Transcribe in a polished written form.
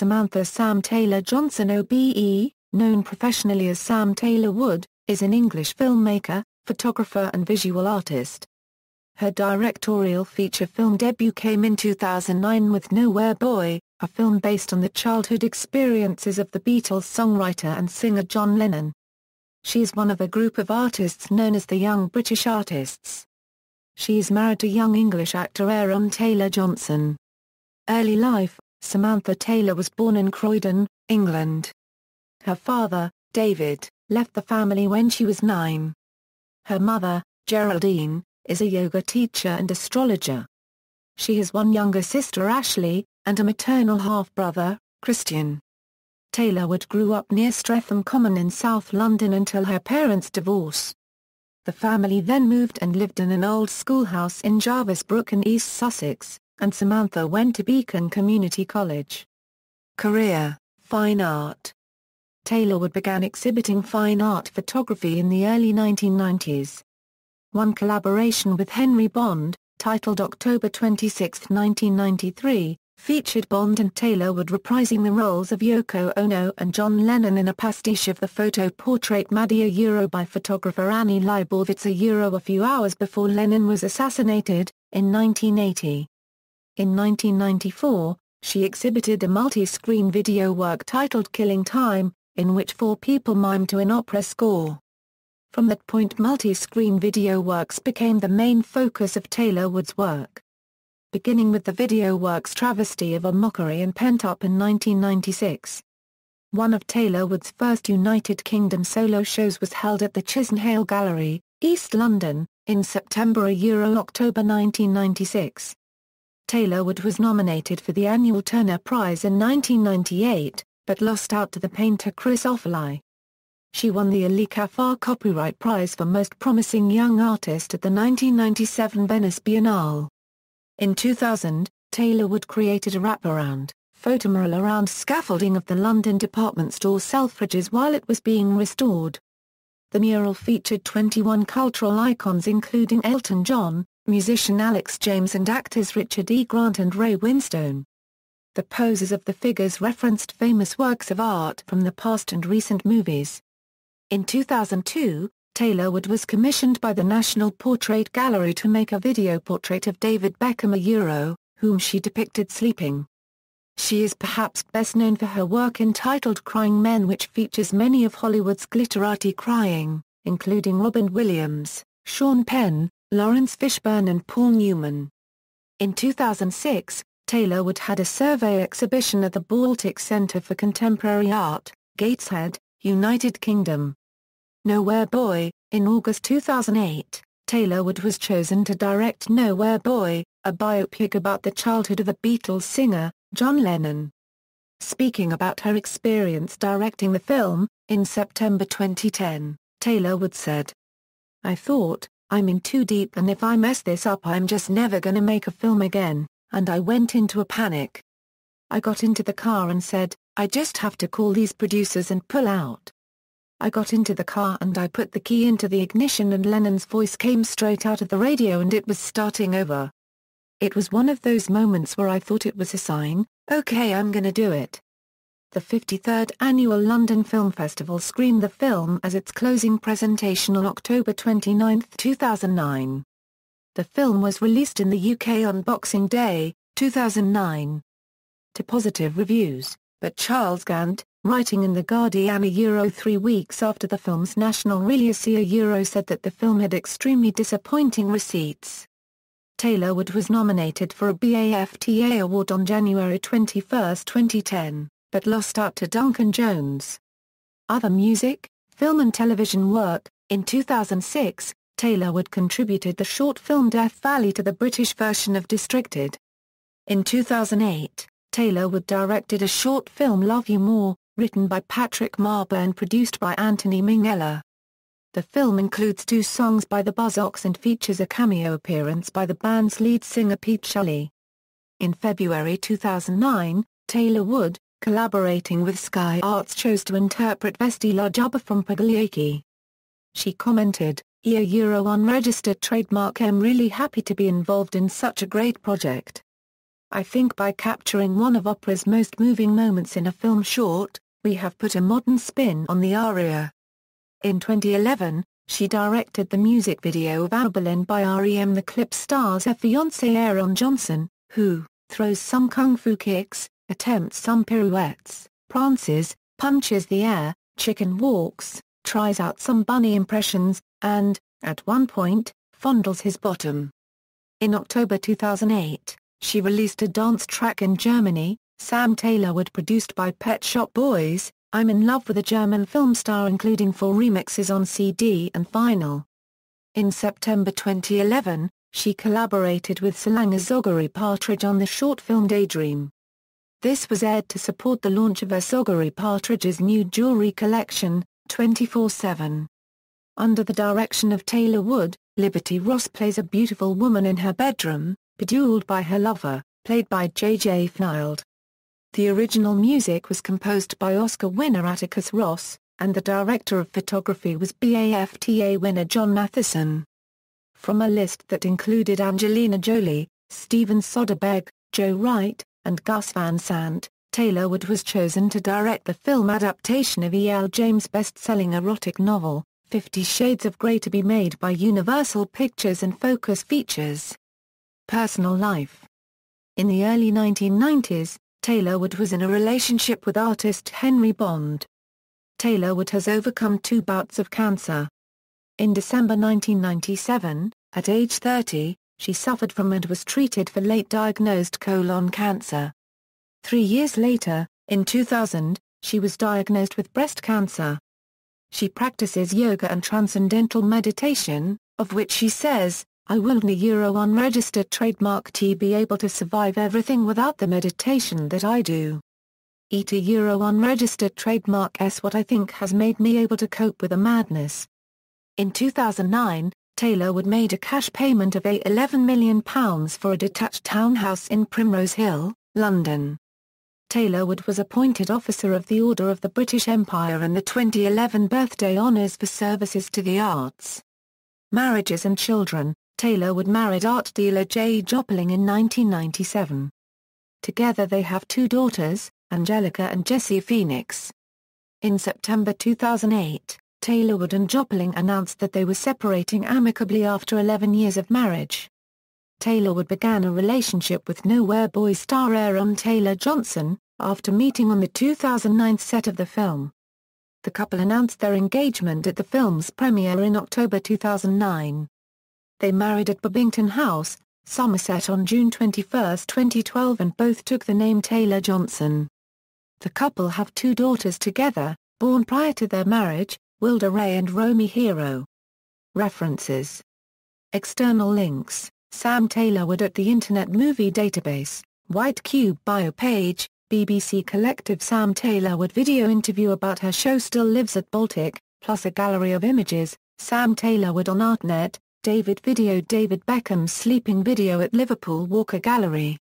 Samantha Sam Taylor Johnson OBE, known professionally as Sam Taylor Wood, is an English filmmaker, photographer and visual artist. Her directorial feature film debut came in 2009 with Nowhere Boy, a film based on the childhood experiences of the Beatles songwriter and singer John Lennon. She is one of a group of artists known as the Young British Artists. She is married to young English actor Aaron Taylor Johnson. Early life: Samantha Taylor was born in Croydon, England. Her father, David, left the family when she was 9. Her mother, Geraldine, is a yoga teacher and astrologer. She has one younger sister Ashley, and a maternal half-brother, Christian. Taylor Wood grew up near Streatham Common in South London until her parents' divorce. The family then moved and lived in an old schoolhouse in Jarvis Brook in East Sussex, and Samantha went to Beacon Community College. Career: fine art. Taylor Wood began exhibiting fine art photography in the early 1990s. One collaboration with Henry Bond, titled October 26, 1993, featured Bond and Taylor Wood reprising the roles of Yoko Ono and John Lennon in a pastiche of the photo portrait Madea by photographer Annie Leibovitz a few hours before Lennon was assassinated, in 1980. In 1994, she exhibited a multi-screen video work titled Killing Time, in which 4 people mime to an opera score. From that point, multi-screen video works became the main focus of Taylor Wood's work. Beginning with the video works travesty of a mockery and Pent Up in 1996. One of Taylor Wood's first United Kingdom solo shows was held at the Chisenhale Gallery, East London, in September-October 1996. Taylor Wood was nominated for the annual Turner Prize in 1998, but lost out to the painter Chris Offaly. She won the Ali Kafar Copyright Prize for Most Promising Young Artist at the 1997 Venice Biennale. In 2000, Taylor Wood created a wraparound photomural around scaffolding of the London department store Selfridges while it was being restored. The mural featured 21 cultural icons including Elton John, musician Alex James and actors Richard E. Grant and Ray Winstone. The poses of the figures referenced famous works of art from the past and recent movies. In 2002, Taylor Wood was commissioned by the National Portrait Gallery to make a video portrait of David Beckham whom she depicted sleeping. She is perhaps best known for her work entitled Crying Men, which features many of Hollywood's glitterati crying, including Robin Williams, Sean Penn, Lawrence Fishburne and Paul Newman. In 2006, Taylor Wood had a survey exhibition at the Baltic Centre for Contemporary Art, Gateshead, United Kingdom. Nowhere Boy. In August 2008, Taylor Wood was chosen to direct Nowhere Boy, a biopic about the childhood of the Beatles singer, John Lennon. Speaking about her experience directing the film, in September 2010, Taylor Wood said, "I thought, I'm in too deep and if I mess this up I'm just never gonna make a film again, and I went into a panic. I got into the car and said, I just have to call these producers and pull out. I got into the car and I put the key into the ignition and Lennon's voice came straight out of the radio and it was starting over. It was one of those moments where I thought it was a sign, okay, I'm gonna do it." The 53rd Annual London Film Festival screened the film as its closing presentation on October 29, 2009. The film was released in the UK on Boxing Day, 2009. To positive reviews, but Charles Gant, writing in The Guardian 3 weeks after the film's national release said that the film had extremely disappointing receipts. Taylor Wood was nominated for a BAFTA award on January 21, 2010, but lost out to Duncan Jones. Other music, film and television work. In 2006, Taylor Wood contributed the short film Death Valley to the British version of Districted. In 2008, Taylor Wood directed a short film Love You More, written by Patrick Marber and produced by Anthony Minghella. The film includes 2 songs by the Buzzcocks and features a cameo appearance by the band's lead singer Pete Shelley. In February 2009, Taylor Wood, collaborating with Sky Arts, chose to interpret Vesti La Jubba from Pagliacci. She commented, "Unregistered trademark. I'm really happy to be involved in such a great project. I think by capturing one of opera's most moving moments in a film short, we have put a modern spin on the aria. In 2011, she directed the music video of Abilene by R.E.M. The clip stars her fiancé Aaron Johnson, who throws some kung fu kicks, attempts some pirouettes, prances, punches the air, chicken walks, tries out some bunny impressions, and, at one point, fondles his bottom. In October 2008, she released a dance track in Germany, Sam Taylor Wood, produced by Pet Shop Boys, I'm in Love with a German film star, including 4 remixes on CD and vinyl. In September 2011, she collaborated with Salanga Zogari Partridge on the short film Daydream. This was aired to support the launch of Zogari Partridge's new jewelry collection, 24/7. Under the direction of Taylor Wood, Liberty Ross plays a beautiful woman in her bedroom, bedewed by her lover, played by J.J. Fnild. The original music was composed by Oscar winner Atticus Ross, and the director of photography was BAFTA winner John Matheson. From a list that included Angelina Jolie, Steven Soderbergh, Joe Wright, and Gus Van Sant, Taylor Wood was chosen to direct the film adaptation of E.L. James' best-selling erotic novel, 50 Shades of Grey, to be made by Universal Pictures and Focus Features. Personal life. In the early 1990s, Taylor Wood was in a relationship with artist Henry Bond. Taylor Wood has overcome 2 bouts of cancer. In December 1997, at age 30, she suffered from and was treated for late-diagnosed colon cancer. 3 years later, in 2000, she was diagnosed with breast cancer. She practices yoga and transcendental meditation, of which she says, I wouldn't a unregistered trademark to be able to survive everything without the meditation that I do. Eat a unregistered trademark is what I think has made me able to cope with the madness. In 2009, Taylor Wood made a cash payment of £11 million for a detached townhouse in Primrose Hill, London. Taylor Wood was appointed Officer of the Order of the British Empire in the 2011 Birthday Honours for services to the arts. Marriages and children. Taylor Wood married art dealer J. Jopling in 1997. Together they have 2 daughters, Angelica and Jessie Phoenix. In September 2008, Taylor Wood and Jopling announced that they were separating amicably after 11 years of marriage. Taylor Wood began a relationship with Nowhere Boy star Aaron Taylor Johnson, after meeting on the 2009 set of the film. The couple announced their engagement at the film's premiere in October 2009. They married at Bebington House, Somerset on June 21, 2012, and both took the name Taylor Johnson. The couple have 2 daughters together, born prior to their marriage, Wilda Ray and Romy Hero. References. External links: Sam Taylor Wood at the Internet Movie Database, White Cube bio page, BBC Collective Sam Taylor Wood video interview about her show Still Lives at Baltic, plus a gallery of images, Sam Taylor Wood on ArtNet, David Video David Beckham's sleeping video at Liverpool Walker Gallery.